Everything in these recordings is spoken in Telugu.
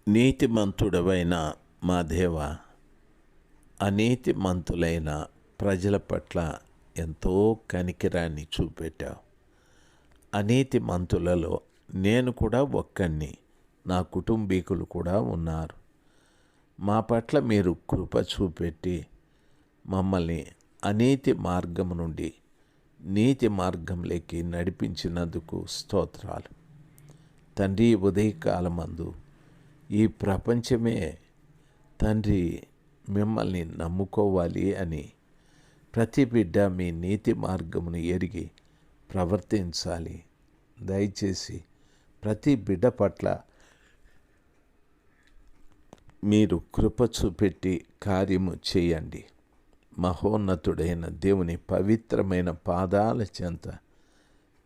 నీతిమంతుడవైన మా దేవ, అనీతిమంతులైన ప్రజల పట్ల ఎంతో కనికరాన్ని చూపెట్టావు. అనీతిమంతులలో నేను కూడా ఒక్కడిని, నా కుటుంబీకులు కూడా ఉన్నారు. మా పట్ల మీరు కృప చూపెట్టి మమ్మల్ని అనీతి మార్గం నుండి నీతి మార్గంలోకి నడిపించినందుకు స్తోత్రాలు. తండ్రి, ఉదయకాలమందు ఈ ప్రపంచమే తండ్రి మిమ్మల్ని నమ్ముకోవాలి అని ప్రతి బిడ్డ మీ నీతి మార్గమును ఎరిగి ప్రవర్తించాలి. దయచేసి ప్రతి బిడ్డ పట్ల మీరు కృప చూపెట్టి కార్యము చేయండి. మహోన్నతుడైన దేవుని పవిత్రమైన పాదాల చెంత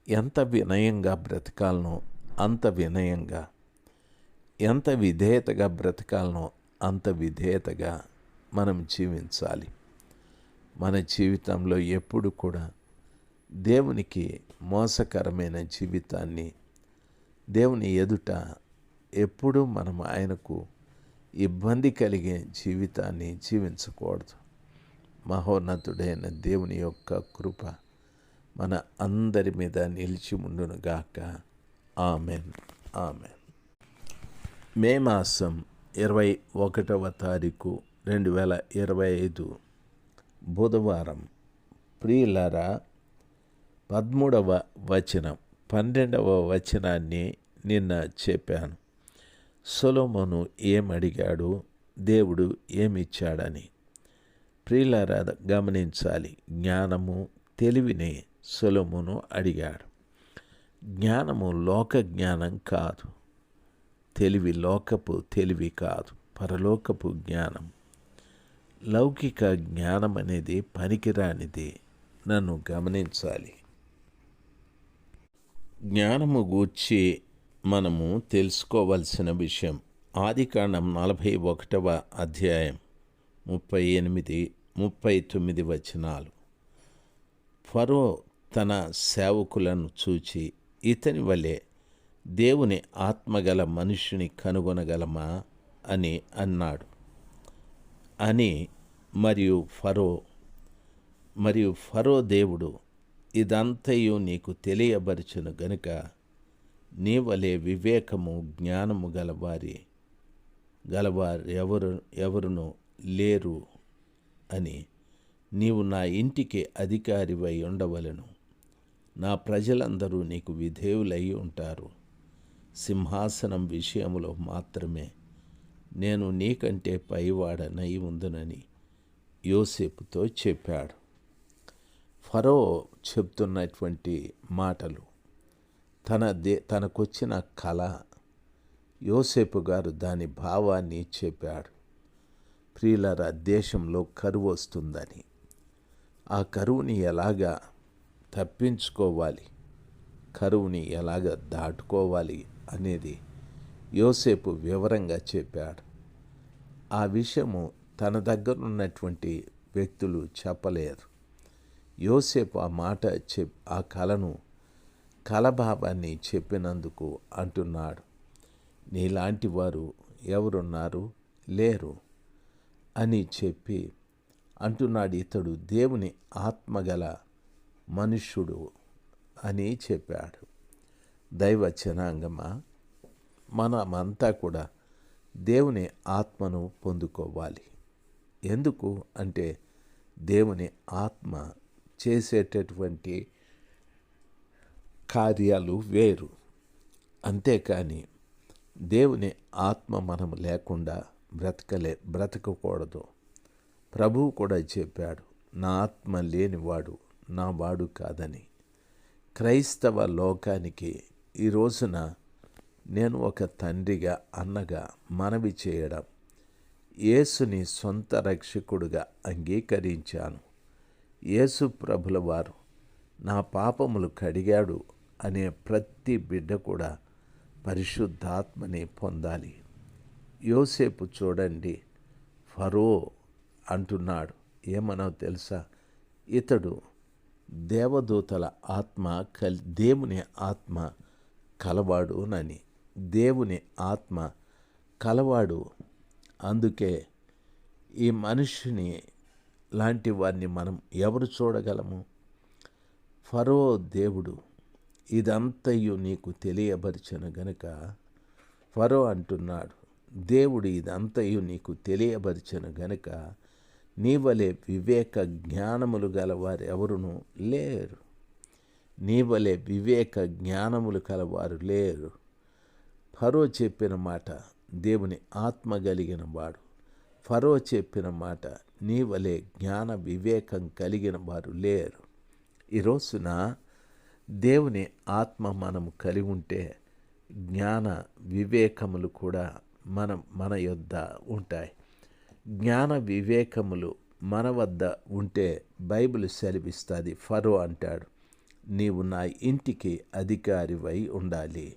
ఎంత వినయంగా బ్రతకాలనో అంత వినయంగా, ఎంత విధేయతగా బ్రతకాలనో అంత విధేయతగా మనం జీవించాలి. మన జీవితంలో ఎప్పుడు కూడా దేవునికి మోసకరమైన జీవితాన్ని, దేవుని ఎదుట ఎప్పుడూ మనం ఆయనకు ఇబ్బంది కలిగే జీవితాన్ని జీవించకూడదు. మహోన్నతుడైన దేవుని యొక్క కృప మన అందరి మీద నిలిచి ఉండునుగాక. Amen, amen. మే మాసం 21వ తారీఖు 2025 బుధవారం. ప్రియులారా, 13వ వచనం 12వ వచనాన్ని నిన్న చెప్పాను. సొలొమోను ఏమడిగాడు, దేవుడు ఏమిచ్చాడని. ప్రియులారా, గమనించాలి. జ్ఞానము, తెలివిని సొలొమోను అడిగాడు. జ్ఞానము లోక జ్ఞానం కాదు, తెలివి లోకపు తెలివి కాదు, పరలోకపు జ్ఞానం. లౌకిక జ్ఞానం అనేది పనికిరానిది. నన్ను గమనించాలి. జ్ఞానము గూర్చి మనము తెలుసుకోవలసిన విషయం ఆదికాండం 41వ అధ్యాయం 38, 39 వచనాలు. ఫరో తన సేవకులను చూచి, ఇతని వలె దేవుని ఆత్మగల మనుష్యుని కనుగొనగలమా అని అన్నాడు అని. మరియు ఫరో దేవుడు, ఇదంతయు నీకు తెలియబరచును గనుక నీ వలె వివేకము జ్ఞానము ఎవరునూ లేరు అని. నీవు నా ఇంటికి అధికారివై ఉండవలెను. నా ప్రజలందరూ నీకు విధేయులై ఉంటారు. సింహాసనం విషయములో మాత్రమే నేను నీకంటే పైవాడనై ఉందునని యోసేపుతో చెప్పాడు. ఫరో చెప్తున్నటువంటి మాటలు, తనకొచ్చిన కళ, యోసేపు గారు దాని భావాన్ని చెప్పాడు. ప్రియులారా, దేశంలో కరువు వస్తుందని, ఆ కరువుని ఎలాగా తప్పించుకోవాలి, కరువుని ఎలాగ దాటుకోవాలి అనేది యోసేపు వివరంగా చెప్పాడు. ఆ విషయము తన దగ్గర ఉన్నటువంటి వ్యక్తులు చెప్పలేరు. యోసేపు ఆ మాట ఆ కలభావాన్ని చెప్పినందుకు అంటున్నాడు, నీలాంటి వారు ఎవరున్నారు, లేరు అని చెప్పి అంటున్నాడు. ఇతడు దేవుని ఆత్మగల మనుష్యుడు అని చెప్పాడు. దైవ జనాంగమా, మనమంతా కూడా దేవుని ఆత్మను పొందుకోవాలి. ఎందుకు అంటే దేవుని ఆత్మ చేసేటటువంటి కార్యాలు వేరు. అంతేకాని దేవుని ఆత్మ మనం లేకుండా బ్రతకకూడదు. ప్రభువు కూడా చెప్పాడు, నా ఆత్మ లేనివాడు నా వాడు కాదని. క్రైస్తవ లోకానికి ఈ రోజున నేను ఒక తండ్రిగా, అన్నగా మనవి చేయడం, యేసుని సొంత రక్షకుడుగా అంగీకరించాను. యేసు ప్రభుల వారు నా పాపములు కడిగాడు అనే ప్రతి బిడ్డ కూడా పరిశుద్ధాత్మని పొందాలి. యోసేపు చూడండి, ఫరో అంటున్నాడు, ఏమనో తెలుసా, ఇతడు దేవదూతల ఆత్మ దేవుని ఆత్మ కలవాడునని. దేవుని ఆత్మ కలవాడు. అందుకే ఈ మనిషిని లాంటి వారిని మనం ఎవరు చూడగలము? ఫరో దేవుడు ఇదంతయు నీకు తెలియబరిచను గనుక, ఫరో అంటున్నాడు, దేవుడు ఇదంతయు నీకు తెలియబరిచను గనుక నీ వలె వివేక జ్ఞానములు గలవారు ఎవరునూ లేరు. నీ వలె వివేక జ్ఞానములు కలవారు లేరు. ఫరో చెప్పిన మాట దేవుని ఆత్మ కలిగిన వాడు. ఫరో చెప్పిన మాట నీ వలె జ్ఞాన వివేకం కలిగిన వారు లేరు. ఈ రోజున దేవుని ఆత్మ మనము కలిగి ఉంటే జ్ఞాన వివేకములు కూడా మన యొద్ద ఉంటాయి. జ్ఞాన వివేకములు మన వద్ద ఉంటే బైబిల్ సెలవిస్తుంది. ఫరో అంటాడు, నీవు నా ఇంటికి అధికారివై ఉండాలి,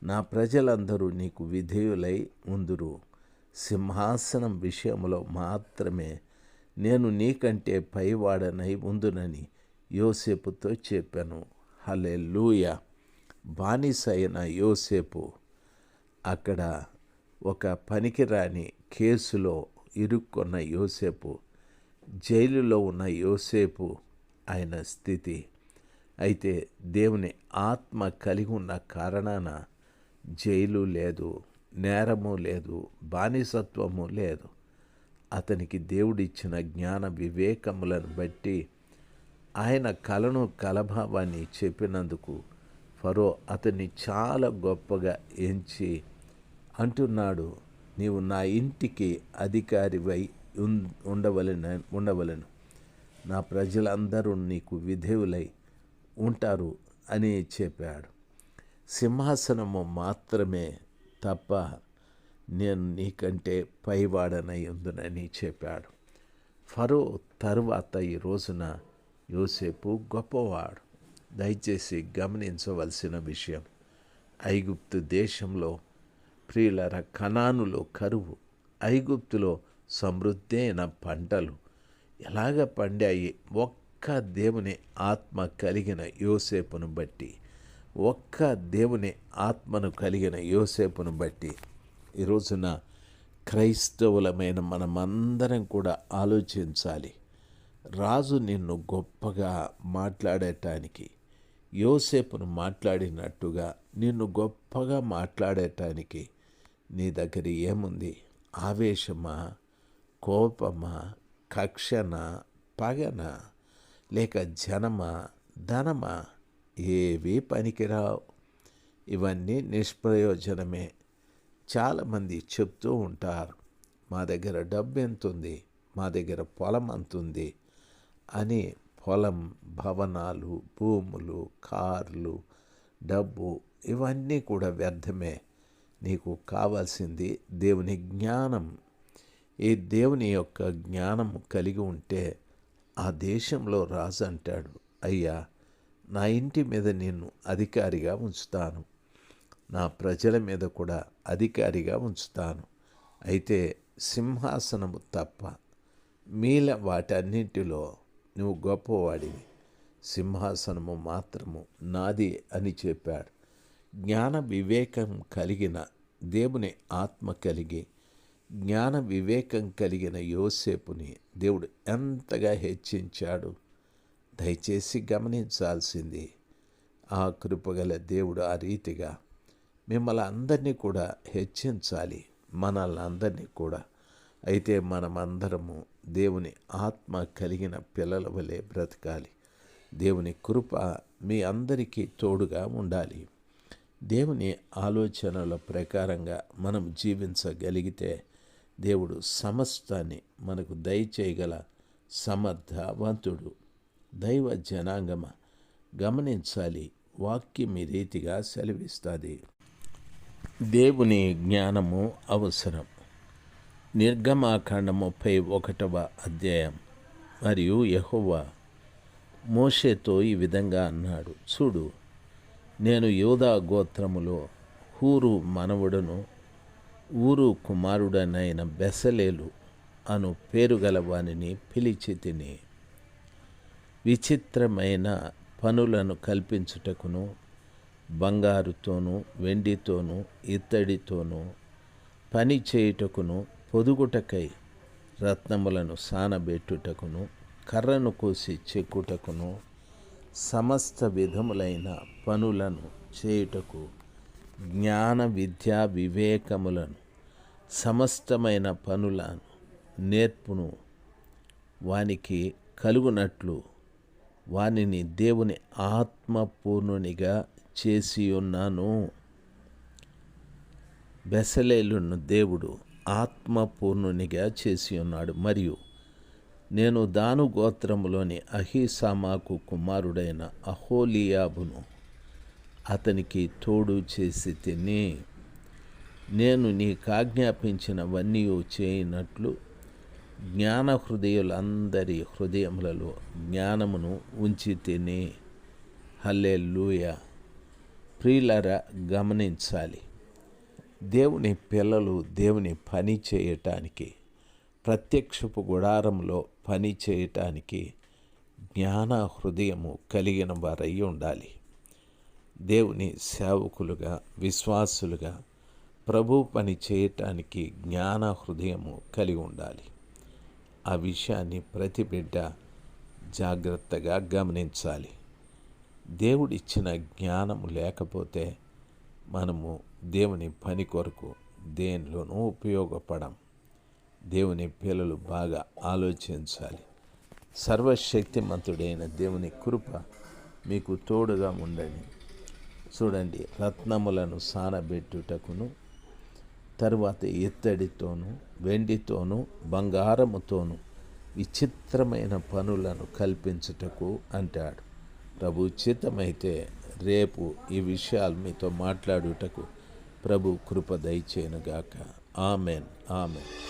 నా ప్రజలందరూ నీకు విధేయులై ఉందురు, సింహాసనం విషయంలో మాత్రమే నేను నీకంటే పైవాడనై ఉందునని యోసేపుతో చెప్పాను. హల్లెలూయా. బానిస అయిన యోసేపు అక్కడ ఒక పనికిరాని కేసులో ఇరుక్కున్న యోసేపు, జైలులో ఉన్న యోసేపు ఆయన స్థితి. అయితే దేవుని ఆత్మ కలిగి ఉన్న కారణాన జైలు లేదు, నేరము లేదు, బానిసత్వము లేదు. అతనికి దేవుడిచ్చిన జ్ఞాన వివేకములను బట్టి ఆయన కలను కలభావాన్ని చెప్పినందుకు ఫరో అతన్ని చాలా గొప్పగా ఎంచి అంటున్నాడు, నీవు నా ఇంటికి అధికారివై ఉండవలను, నా ప్రజలందరూ నీకు విధేయులై ఉంటారు అని చెప్పాడు. సింహాసనము మాత్రమే తప్ప నేను నీకంటే పైవాడనై ఉందునని చెప్పాడు. ఫరో తరువాత ఈ రోజున యోసేపు గొప్పవాడు. దయచేసి గమనించవలసిన విషయం, ఐగుప్తు దేశంలో ప్రియులర కనానులో కరువు, ఐగుప్తులో సమృద్ధి అయిన పంటలు ఎలాగ పండాయి? ఒక్క దేవుని ఆత్మ కలిగిన యోసేపును బట్టి, ఒక్క దేవుని ఆత్మను కలిగిన యోసేపును బట్టి. ఈ రోజున క్రైస్తవులమైన మనమందరం కూడా ఆలోచించాలి. రాజు నిన్ను గొప్పగా మాట్లాడటానికి, యోసేపును మాట్లాడినట్టుగా నిన్ను గొప్పగా మాట్లాడటానికి నీ దగ్గర ఏముంది? ఆవేశమా, కోపమా, కక్షనా, పగనా, లేక జనమా, ధనమా? ఏవీ పనికిరావు. ఇవన్నీ నిష్ప్రయోజనమే. చాలామంది చెప్తూ ఉంటారు, మా దగ్గర డబ్బు ఎంతుంది, మా దగ్గర పొలం అంతుంది అని. పొలం, భవనాలు, భూములు, కార్లు, డబ్బు ఇవన్నీ కూడా వ్యర్థమే. నీకు కావాల్సింది దేవుని జ్ఞానం. ఈ దేవుని యొక్క జ్ఞానం కలిగి ఉంటే ఆ దేశంలో రాజు అంటాడు, అయ్యా నా ఇంటి మీద నిన్ను అధికారిగా ఉంచుతాను, నా ప్రజల మీద కూడా అధికారిగా ఉంచుతాను. అయితే సింహాసనము తప్ప మీల వాటన్నింటిలో నువ్వు గొప్పవాడివి, సింహాసనము మాత్రము నాది అని చెప్పాడు. జ్ఞాన వివేకం కలిగిన, దేవుని ఆత్మ కలిగి జ్ఞాన వివేకం కలిగిన యోసేపుని దేవుడు ఎంతగా హెచ్చించాడు. దయచేసి గమనించాల్సింది, ఆ కృపగల దేవుడు ఆ రీతిగా మిమ్మల్ని అందరినీ కూడా హెచ్చించాలి, మనల్ని అందరినీ కూడా. అయితే మనమందరము దేవుని ఆత్మ కలిగిన పిల్లల వలె బ్రతకాలి. దేవుని కృప మీ అందరికీ తోడుగా ఉండాలి. దేవుని ఆలోచనల ప్రకారంగా మనం జీవించగలిగితే దేవుడు సమస్తాన్ని మనకు దయచేయగల సమర్థవంతుడు. దైవ జనాంగమ గమనించాలి, వాక్యం ఈ రీతిగా సెలవిస్తుంది. దేవుని జ్ఞానము అవసరం. నిర్గమాకాండ 31వ అధ్యాయం. మరియు యెహోవా మోషేతో ఈ విధంగా అన్నాడు, చూడు, నేను యూదా గోత్రములో హూరు మనవడును ఊరు కుమారుడనైన బెసలేలు అను పేరు గలవానిని పిలిచి తిని, విచిత్రమైన పనులను కల్పించుటకును బంగారుతోనూ వెండితోనూ ఇత్తడితోనూ పని చేయుటకును, పొదుగుటకై రత్నములను సానబెట్టుటకును, కర్రను కోసి చెక్కుటకును, సమస్త విధములైన పనులను చేయుటకు జ్ఞాన విద్యా వివేకములను, సమస్తమైన పనులను నేర్పును వానికి కలుగునట్లు వానిని దేవుని ఆత్మపూర్ణునిగా చేసి ఉన్నాను. బెసలేలును దేవుడు ఆత్మపూర్ణునిగా చేసి ఉన్నాడు. మరియు నేను దాను గోత్రములోని అహీసామాకు కుమారుడైన అహోలియాబును అతనికి తోడు చేసి తిని, నేను నీకాజ్ఞాపించినవన్నీ చేయనట్లు జ్ఞాన హృదయులందరి హృదయములలో జ్ఞానమును ఉంచి తిని. హల్లెలూయా. ప్రియులారా, గమనించాలి, దేవుని పిల్లలు దేవుని పని చేయటానికి, ప్రత్యక్షపు గుడారంలో పని చేయటానికి జ్ఞాన హృదయము కలిగిన వారై ఉండాలి. దేవుని సేవకులుగా, విశ్వాసులుగా ప్రభు పని చేయటానికి జ్ఞాన హృదయము కలిగి ఉండాలి. ఆ విషయాన్ని ప్రతి బిడ్డ జాగ్రత్తగా గమనించాలి. దేవుడిచ్చిన జ్ఞానము లేకపోతే మనము దేవుని పని కొరకు దేనిలోనూ ఉపయోగపడం. దేవుని పిల్లలు బాగా ఆలోచించాలి. సర్వశక్తిమంతుడైన దేవుని కృప మీకు తోడుగా ఉండని. చూడండి, రత్నములను సానబెట్టుటకును, తరువాత ఇత్తడితోనూ వెండితోనూ బంగారముతోనూ విచిత్రమైన పనులను కల్పించుటకు అంటాడు. ప్రభు చిత్తమైతే రేపు ఈ విషయాలు మీతో మాట్లాడుటకు ప్రభు కృప దయచేయునుగాక. Amen, amen.